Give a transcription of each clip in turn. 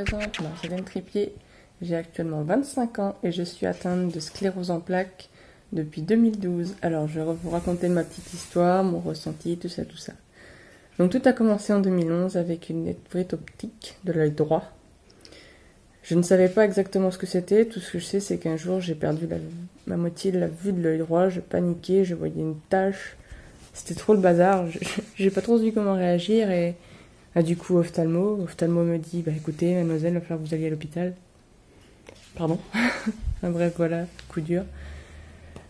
présente Marjolaine Tripier. J'ai actuellement 25 ans et je suis atteinte de sclérose en plaques depuis 2012. Alors je vais vous raconter ma petite histoire, mon ressenti, tout ça, tout ça. Donc tout a commencé en 2011 avec une névrite optique de l'œil droit. Je ne savais pas exactement ce que c'était, tout ce que je sais c'est qu'un jour j'ai perdu ma moitié de la vue de l'œil droit, je paniquais, je voyais une tache, c'était trop le bazar, j'ai pas trop su comment réagir et du coup ophtalmo me dit écoutez mademoiselle, il va falloir que vous alliez à l'hôpital. Pardon. Enfin, bref voilà, coup dur.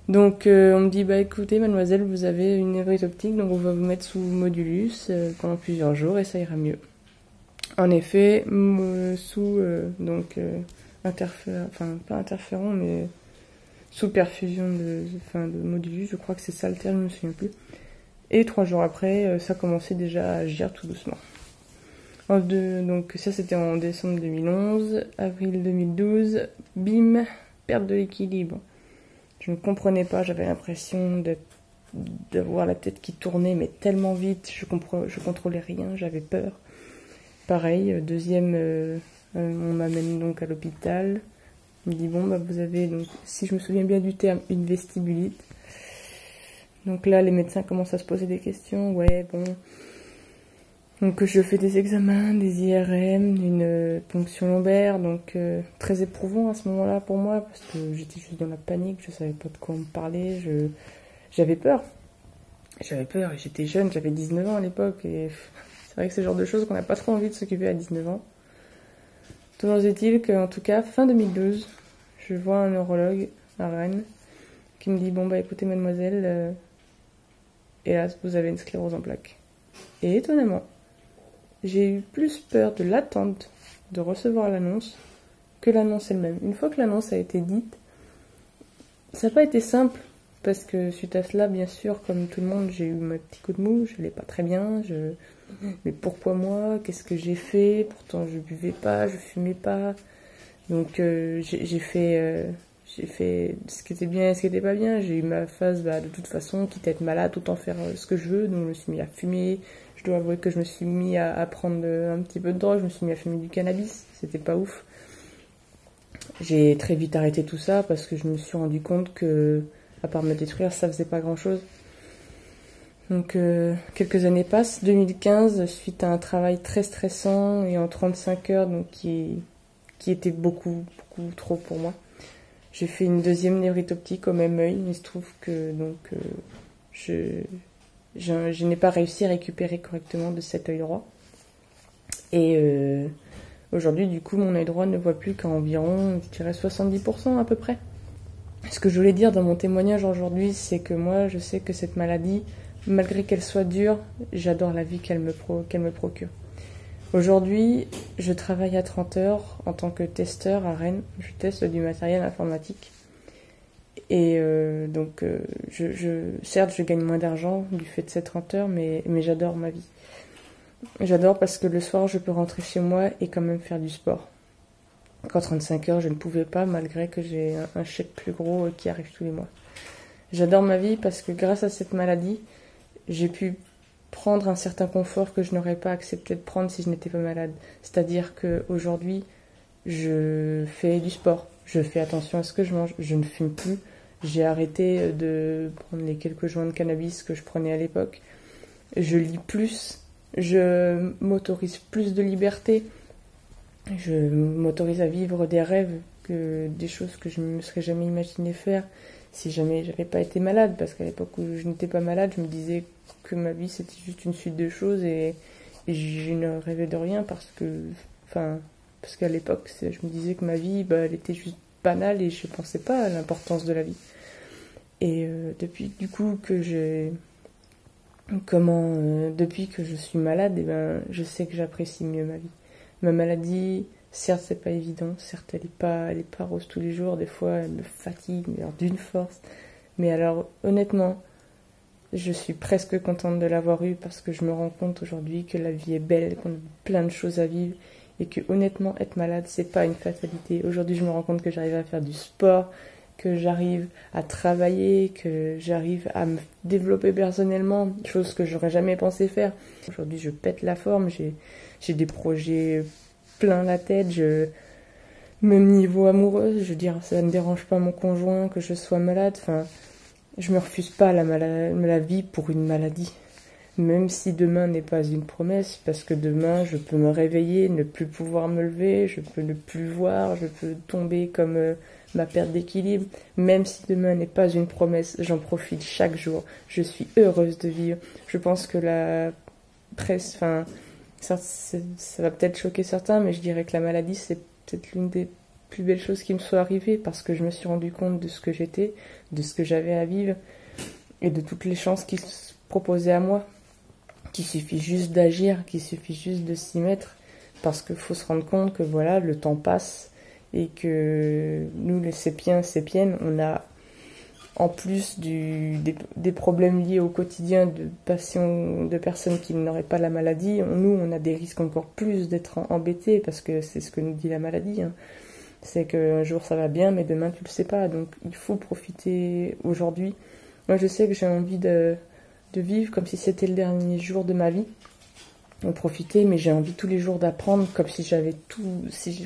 Donc on me dit écoutez mademoiselle, vous avez une névrite optique, donc on va vous mettre sous modulus pendant plusieurs jours et ça ira mieux. En effet, sous pas interféron, mais sous perfusion de modulus, je crois que c'est ça le terme, je me souviens plus. Et 3 jours après, ça commençait déjà à agir tout doucement. Donc ça c'était en décembre 2011, avril 2012, bim, perte de l'équilibre. Je ne comprenais pas, j'avais l'impression d'avoir la tête qui tournait mais tellement vite, je contrôlais rien, j'avais peur. Pareil, on m'amène donc à l'hôpital. Il me dit vous avez donc, si je me souviens bien du terme, une vestibulite. Donc là les médecins commencent à se poser des questions. Donc je fais des examens, des IRM, une ponction lombaire, donc très éprouvant à ce moment-là pour moi parce que j'étais juste dans la panique, je savais pas de quoi on me parlait, j'avais peur. J'avais peur et j'étais jeune, j'avais 19 ans à l'époque et c'est vrai que c'est le genre de choses qu'on n'a pas trop envie de s'occuper à 19 ans. Toujours est-il qu'en tout cas, fin 2012, je vois un neurologue à Rennes qui me dit écoutez mademoiselle, hélas vous avez une sclérose en plaques. Et étonnamment, j'ai eu plus peur de l'attente de recevoir l'annonce que l'annonce elle-même. Une fois que l'annonce a été dite, ça n'a pas été simple parce que suite à cela, bien sûr, comme tout le monde, j'ai eu mon petit coup de mou, je n'allais pas très bien, mais pourquoi moi? Qu'est-ce que j'ai fait? Pourtant je buvais pas, je fumais pas. Donc j'ai fait ce qui était bien et ce qui était pas bien. J'ai eu ma phase de toute façon, quitte à être malade, autant faire ce que je veux. Donc je me suis mis à fumer. Je dois avouer que je me suis mis à prendre un petit peu de drogue. Je me suis mis à fumer du cannabis. C'était pas ouf. J'ai très vite arrêté tout ça parce que je me suis rendu compte que, à part me détruire, ça faisait pas grand chose. Donc quelques années passent, 2015, suite à un travail très stressant et en 35 heures, donc qui était beaucoup trop pour moi. J'ai fait une deuxième névrite optique au même œil. Il se trouve que je n'ai pas réussi à récupérer correctement de cet œil droit. Et aujourd'hui, du coup, mon œil droit ne voit plus qu'à environ, je dirais 70% à peu près. Ce que je voulais dire dans mon témoignage aujourd'hui, c'est que moi, je sais que cette maladie, malgré qu'elle soit dure, j'adore la vie qu'elle me procure. Aujourd'hui, je travaille à 30 heures en tant que testeur à Rennes. Je teste du matériel informatique. Et certes, je gagne moins d'argent du fait de ces 30 heures, mais j'adore ma vie. J'adore parce que le soir, je peux rentrer chez moi et quand même faire du sport. Qu'en 35 heures, je ne pouvais pas, malgré que j'ai un chèque plus gros qui arrive tous les mois. J'adore ma vie parce que grâce à cette maladie, j'ai pu prendre un certain confort que je n'aurais pas accepté de prendre si je n'étais pas malade. C'est-à-dire qu'aujourd'hui, je fais du sport, je fais attention à ce que je mange, je ne fume plus, j'ai arrêté de prendre les quelques joints de cannabis que je prenais à l'époque, je lis plus, je m'autorise plus de liberté, je m'autorise à vivre des rêves, des choses que je ne me serais jamais imaginé faire si jamais j'avais pas été malade, parce qu'à l'époque où je n'étais pas malade, je me disais que ma vie c'était juste une suite de choses et je ne rêvais de rien parce qu'à l'époque je me disais que ma vie elle était juste banale et je pensais pas à l'importance de la vie. Et depuis que je suis malade, je sais que j'apprécie mieux ma vie. Ma maladie, certes c'est pas évident, certes elle est pas rose tous les jours, des fois elle me fatigue mais alors d'une force, mais alors honnêtement je suis presque contente de l'avoir eue parce que je me rends compte aujourd'hui que la vie est belle, qu'on a plein de choses à vivre et que honnêtement être malade c'est pas une fatalité. Aujourd'hui je me rends compte que j'arrive à faire du sport, que j'arrive à travailler, que j'arrive à me développer personnellement, chose que j'aurais jamais pensé faire. Aujourd'hui je pète la forme, j'ai des projets plein la tête. Même niveau amoureux, je veux dire, ça ne dérange pas mon conjoint que je sois malade. Enfin, je me refuse pas la vie pour une maladie. Même si demain n'est pas une promesse, parce que demain je peux me réveiller, ne plus pouvoir me lever, je peux ne plus voir, je peux tomber comme ma perte d'équilibre. Même si demain n'est pas une promesse, j'en profite chaque jour. Je suis heureuse de vivre. Je pense que la presse, enfin, ça va peut-être choquer certains, mais je dirais que la maladie c'est peut-être l'une des plus belles choses qui me soit arrivée, parce que je me suis rendu compte de ce que j'étais, de ce que j'avais à vivre, et de toutes les chances qui se proposaient à moi. Qu'il suffit juste d'agir, qu'il suffit juste de s'y mettre, parce qu'il faut se rendre compte que voilà, le temps passe, et que nous, les sépiens, sépiennes, on a, en plus des problèmes liés au quotidien de patients, de personnes qui n'auraient pas la maladie, nous, on a des risques encore plus d'être embêtés, parce que c'est ce que nous dit la maladie, hein. C'est qu'un jour ça va bien, mais demain tu le sais pas, donc il faut profiter aujourd'hui. Moi, je sais que j'ai envie de vivre comme si c'était le dernier jour de ma vie, en profiter, mais j'ai envie tous les jours d'apprendre comme si j'avais tout,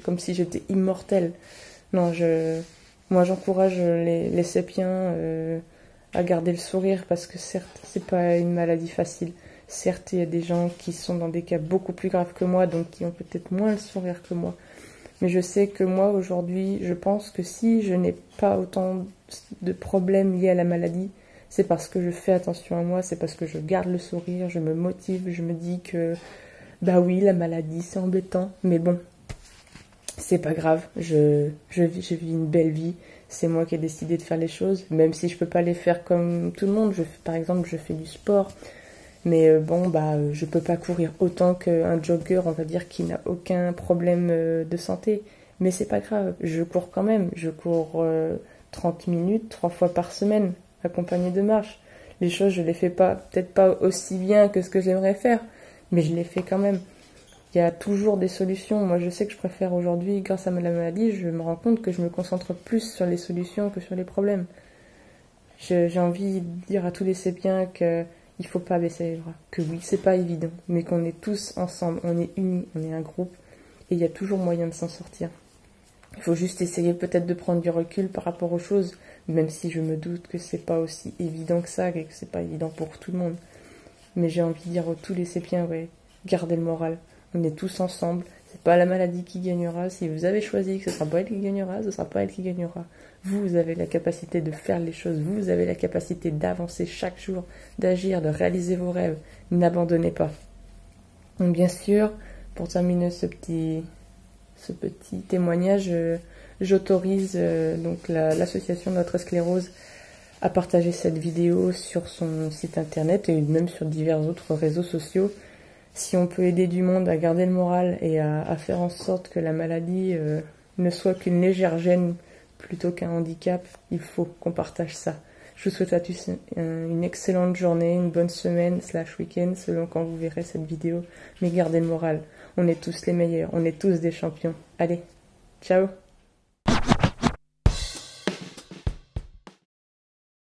comme si j'étais immortelle. Non, moi j'encourage les sépiens à garder le sourire, parce que certes, c'est pas une maladie facile. Certes, il y a des gens qui sont dans des cas beaucoup plus graves que moi, donc qui ont peut-être moins le sourire que moi. Mais je sais que moi, aujourd'hui, je pense que si je n'ai pas autant de problèmes liés à la maladie, c'est parce que je fais attention à moi, c'est parce que je garde le sourire, je me motive, je me dis que, bah oui, la maladie, c'est embêtant, mais bon, c'est pas grave, je vis une belle vie, c'est moi qui ai décidé de faire les choses, même si je peux pas les faire comme tout le monde. Par exemple, je fais du sport, mais bon, bah, je peux pas courir autant qu'un jogger, on va dire, qui n'a aucun problème de santé, mais c'est pas grave, je cours quand même, je cours 30 minutes, 3 fois par semaine, accompagnée de marche. Les choses, je les fais pas, peut-être pas aussi bien que ce que j'aimerais faire, mais je les fais quand même. Il y a toujours des solutions. Moi, je sais que je préfère aujourd'hui, grâce à la maladie, je me rends compte que je me concentre plus sur les solutions que sur les problèmes. J'ai envie de dire à tous les sépiens qu'il faut pas baisser les bras, que oui, c'est pas évident, mais qu'on est tous ensemble, on est unis, on est un groupe, et il y a toujours moyen de s'en sortir. Il faut juste essayer peut-être de prendre du recul par rapport aux choses, même si je me doute que c'est pas aussi évident que ça, et que c'est pas évident pour tout le monde. Mais j'ai envie de dire à tous les sépiens, ouais, gardez le moral. On est tous ensemble. C'est pas la maladie qui gagnera. Si vous avez choisi que ce sera pas elle qui gagnera, ce sera pas elle qui gagnera. Vous avez la capacité de faire les choses. Vous avez la capacité d'avancer chaque jour, d'agir, de réaliser vos rêves. N'abandonnez pas. Donc bien sûr, pour terminer ce petit témoignage, j'autorise donc l'association Notre Sclérose à partager cette vidéo sur son site internet et même sur divers autres réseaux sociaux. Si on peut aider du monde à garder le moral et à faire en sorte que la maladie ne soit qu'une légère gêne plutôt qu'un handicap, il faut qu'on partage ça. Je vous souhaite à tous une excellente journée, une bonne semaine / week-end, selon quand vous verrez cette vidéo. Mais gardez le moral, on est tous les meilleurs, on est tous des champions. Allez, ciao!